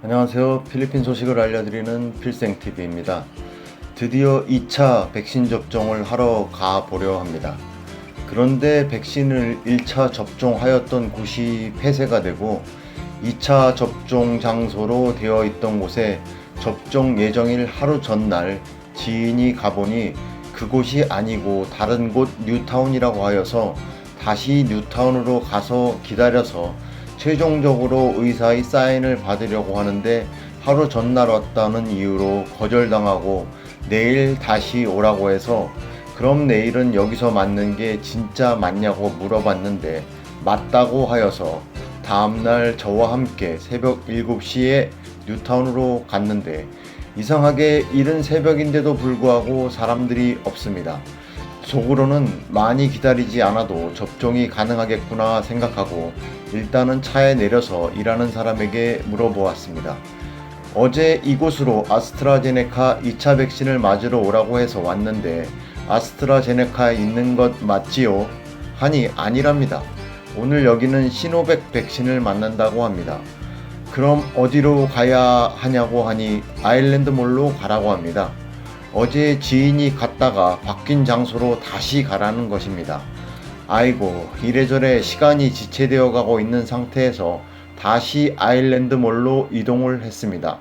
안녕하세요. 필리핀 소식을 알려드리는 필생TV입니다. 드디어 2차 백신 접종을 하러 가보려 합니다. 그런데 백신을 1차 접종하였던 곳이 폐쇄가 되고 2차 접종 장소로 되어 있던 곳에 접종 예정일 하루 전날 지인이 가보니 그곳이 아니고 다른 곳 뉴타운이라고 하여서 다시 뉴타운으로 가서 기다려서 최종적으로 의사의 사인을 받으려고 하는데 하루 전날 왔다는 이유로 거절당하고 내일 다시 오라고 해서 그럼 내일은 여기서 맞는 게 진짜 맞냐고 물어봤는데 맞다고 하여서 다음날 저와 함께 새벽 7시에 뉴타운으로 갔는데 이상하게 이른 새벽인데도 불구하고 사람들이 없습니다. 속으로는 많이 기다리지 않아도 접종이 가능하겠구나 생각하고 일단은 차에 내려서 일하는 사람에게 물어보았습니다. 어제 이곳으로 아스트라제네카 2차 백신을 맞으러 오라고 해서 왔는데 아스트라제네카에 있는 것 맞지요? 하니 아니랍니다. 오늘 여기는 시노백 백신을 맞는다고 합니다. 그럼 어디로 가야 하냐고 하니 아일랜드몰로 가라고 합니다. 어제 지인이 갔다가 바뀐 장소로 다시 가라는 것입니다. 아이고, 이래저래 시간이 지체되어 가고 있는 상태에서 다시 아일랜드몰로 이동을 했습니다.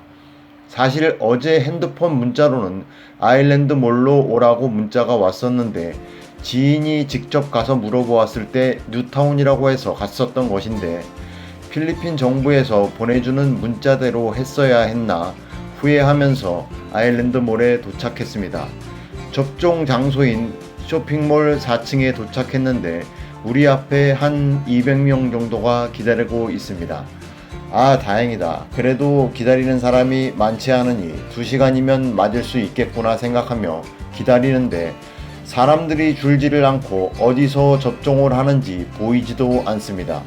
사실 어제 핸드폰 문자로는 아일랜드몰로 오라고 문자가 왔었는데 지인이 직접 가서 물어보았을 때 뉴타운이라고 해서 갔었던 것인데 필리핀 정부에서 보내주는 문자대로 했어야 했나 후회하면서 아일랜드몰에 도착했습니다. 접종 장소인 쇼핑몰 4층에 도착했는데 우리 앞에 한 200명 정도가 기다리고 있습니다. 아, 다행이다. 그래도 기다리는 사람이 많지 않으니 2시간이면 맞을 수 있겠구나 생각하며 기다리는데 사람들이 줄지를 않고 어디서 접종을 하는지 보이지도 않습니다.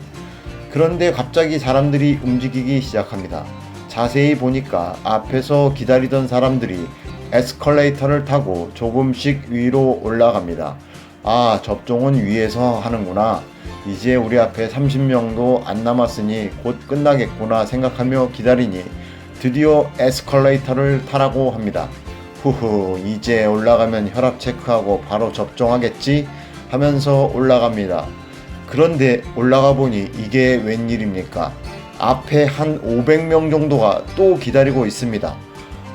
그런데 갑자기 사람들이 움직이기 시작합니다. 자세히 보니까 앞에서 기다리던 사람들이 에스컬레이터를 타고 조금씩 위로 올라갑니다. 아, 접종은 위에서 하는구나. 이제 우리 앞에 30명도 안 남았으니 곧 끝나겠구나 생각하며 기다리니 드디어 에스컬레이터를 타라고 합니다. 후후, 이제 올라가면 혈압 체크하고 바로 접종하겠지 하면서 올라갑니다. 그런데 올라가 보니 이게 웬일입니까? 앞에 한 500명 정도가 또 기다리고 있습니다.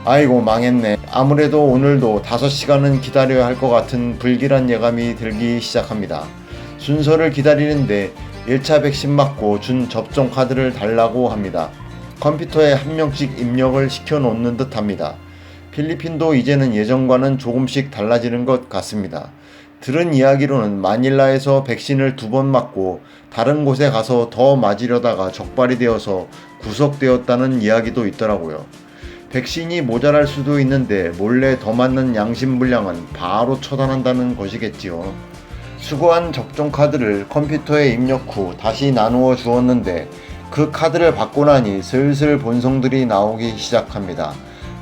아이고, 망했네. 아무래도 오늘도 5시간은 기다려야 할 것 같은 불길한 예감이 들기 시작합니다. 순서를 기다리는데 1차 백신 맞고 준 접종 카드를 달라고 합니다. 컴퓨터에 한 명씩 입력을 시켜 놓는 듯 합니다. 필리핀도 이제는 예전과는 조금씩 달라지는 것 같습니다. 들은 이야기로는 마닐라에서 백신을 2번 맞고 다른 곳에 가서 더 맞으려다가 적발이 되어서 구속되었다는 이야기도 있더라고요. 백신이 모자랄 수도 있는데 몰래 더 맞는 양심 분량은 바로 처단한다는 것이겠지요. 수거한 접종 카드를 컴퓨터에 입력 후 다시 나누어 주었는데 그 카드를 받고 나니 슬슬 본성들이 나오기 시작합니다.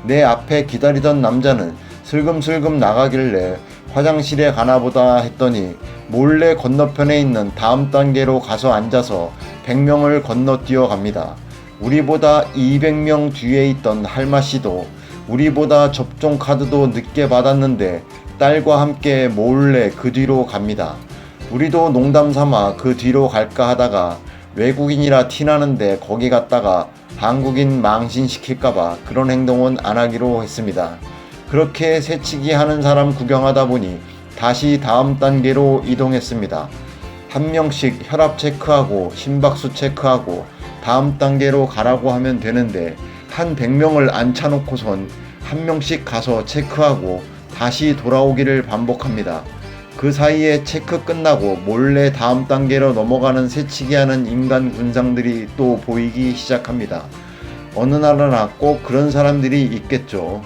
내 앞에 기다리던 남자는 슬금슬금 나가길래 화장실에 가나보다 했더니 몰래 건너편에 있는 다음 단계로 가서 앉아서 100명을 건너뛰어 갑니다. 우리보다 200명 뒤에 있던 할마씨도 우리보다 접종 카드도 늦게 받았는데 딸과 함께 몰래 그 뒤로 갑니다. 우리도 농담 삼아 그 뒤로 갈까 하다가 외국인이라 티나는데 거기 갔다가 한국인 망신시킬까봐 그런 행동은 안 하기로 했습니다. 그렇게 새치기 하는 사람 구경하다 보니 다시 다음 단계로 이동했습니다. 한 명씩 혈압 체크하고 심박수 체크하고 다음 단계로 가라고 하면 되는데 한 100명을 앉혀놓고선 한 명씩 가서 체크하고 다시 돌아오기를 반복합니다. 그 사이에 체크 끝나고 몰래 다음 단계로 넘어가는 새치기 하는 인간 군상들이 또 보이기 시작합니다. 어느 나라나 꼭 그런 사람들이 있겠죠.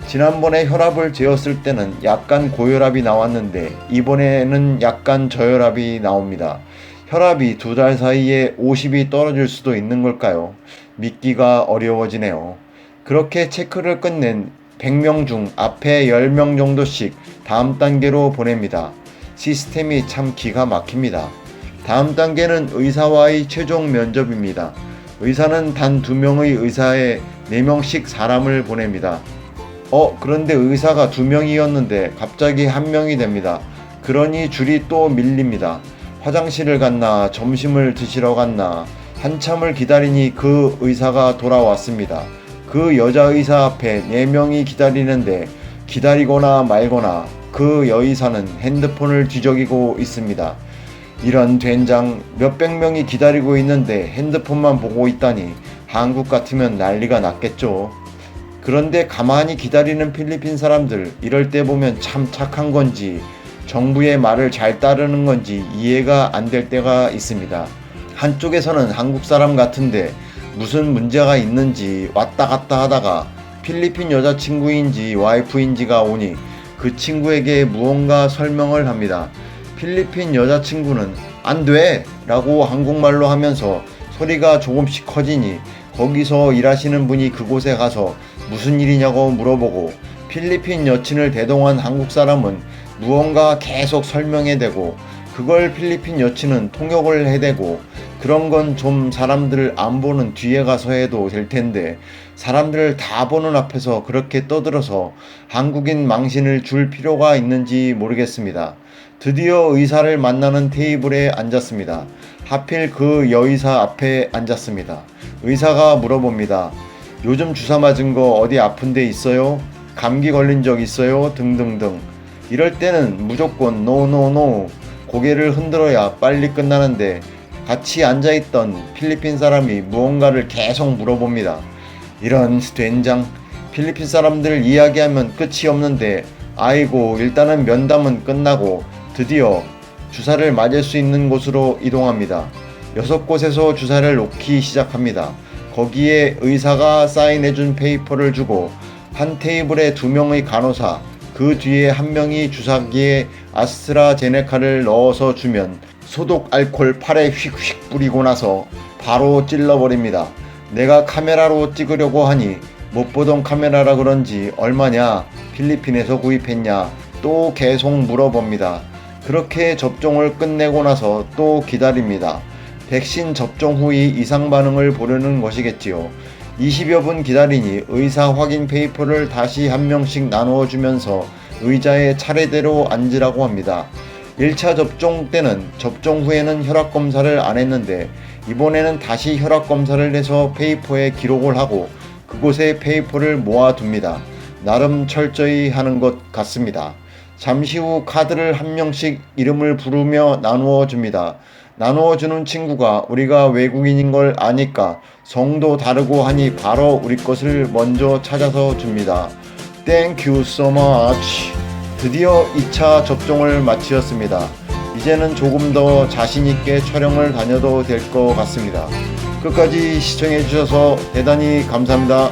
지난번에 혈압을 재었을 때는 약간 고혈압이 나왔는데 이번에는 약간 저혈압이 나옵니다. 혈압이 2달 사이에 50이 떨어질 수도 있는 걸까요? 믿기가 어려워지네요. 그렇게 체크를 끝낸 100명 중 앞에 10명 정도씩 다음 단계로 보냅니다. 시스템이 참 기가 막힙니다. 다음 단계는 의사와의 최종 면접입니다. 의사는 단 2명의 의사에 4명씩 사람을 보냅니다. 그런데 의사가 2명이었는데 갑자기 1명이 됩니다. 그러니 줄이 또 밀립니다. 화장실을 갔나 점심을 드시러 갔나 한참을 기다리니 그 의사가 돌아왔습니다. 그 여자 의사 앞에 4명이 기다리는데 기다리거나 말거나 그 여의사는 핸드폰을 뒤적이고 있습니다. 이런 된장, 몇백 명이 기다리고 있는데 핸드폰만 보고 있다니 한국 같으면 난리가 났겠죠. 그런데 가만히 기다리는 필리핀 사람들, 이럴 때 보면 참 착한 건지 정부의 말을 잘 따르는 건지 이해가 안 될 때가 있습니다. 한쪽에서는 한국 사람 같은데 무슨 문제가 있는지 왔다 갔다 하다가 필리핀 여자친구인지 와이프인지가 오니 그 친구에게 무언가 설명을 합니다. 필리핀 여자친구는 안 돼! 라고 한국말로 하면서 소리가 조금씩 커지니 거기서 일하시는 분이 그곳에 가서 무슨 일이냐고 물어보고 필리핀 여친을 대동한 한국 사람은 무언가 계속 설명해대고 그걸 필리핀 여친은 통역을 해대고 그런 건 좀 사람들 안 보는 뒤에 가서 해도 될 텐데 사람들 다 보는 앞에서 그렇게 떠들어서 한국인 망신을 줄 필요가 있는지 모르겠습니다. 드디어 의사를 만나는 테이블에 앉았습니다. 하필 그 여의사 앞에 앉았습니다. 의사가 물어봅니다. 요즘 주사 맞은 거 어디 아픈 데 있어요? 감기 걸린 적 있어요? 등등등. 이럴 때는 무조건 노노노 고개를 흔들어야 빨리 끝나는데 같이 앉아있던 필리핀 사람이 무언가를 계속 물어봅니다. 이런 된장, 필리핀 사람들 이야기하면 끝이 없는데 아이고 일단은 면담은 끝나고 드디어 주사를 맞을 수 있는 곳으로 이동합니다. 6곳에서 주사를 놓기 시작합니다. 거기에 의사가 사인해준 페이퍼를 주고 한 테이블에 2명의 간호사, 그 뒤에 1명이 주사기에 아스트라제네카를 넣어서 주면 소독 알코올 팔에 휙휙 뿌리고 나서 바로 찔러버립니다. 내가 카메라로 찍으려고 하니 못 보던 카메라라 그런지 얼마냐, 필리핀에서 구입했냐 또 계속 물어봅니다. 그렇게 접종을 끝내고 나서 또 기다립니다. 백신 접종 후의 이상 반응을 보려는 것이겠지요. 20여 분 기다리니 의사 확인 페이퍼를 다시 1명씩 나누어 주면서 의자에 차례대로 앉으라고 합니다. 1차 접종 때는 접종 후에는 혈압 검사를 안 했는데 이번에는 다시 혈압 검사를 해서 페이퍼에 기록을 하고 그곳에 페이퍼를 모아둡니다. 나름 철저히 하는 것 같습니다. 잠시 후 카드를 1명씩 이름을 부르며 나누어 줍니다. 나누어 주는 친구가 우리가 외국인인 걸 아니까 성도 다르고 하니 바로 우리 것을 먼저 찾아서 줍니다. Thank you so much. 드디어 2차 접종을 마치었습니다. 이제는 조금 더 자신있게 촬영을 다녀도 될 것 같습니다. 끝까지 시청해주셔서 대단히 감사합니다.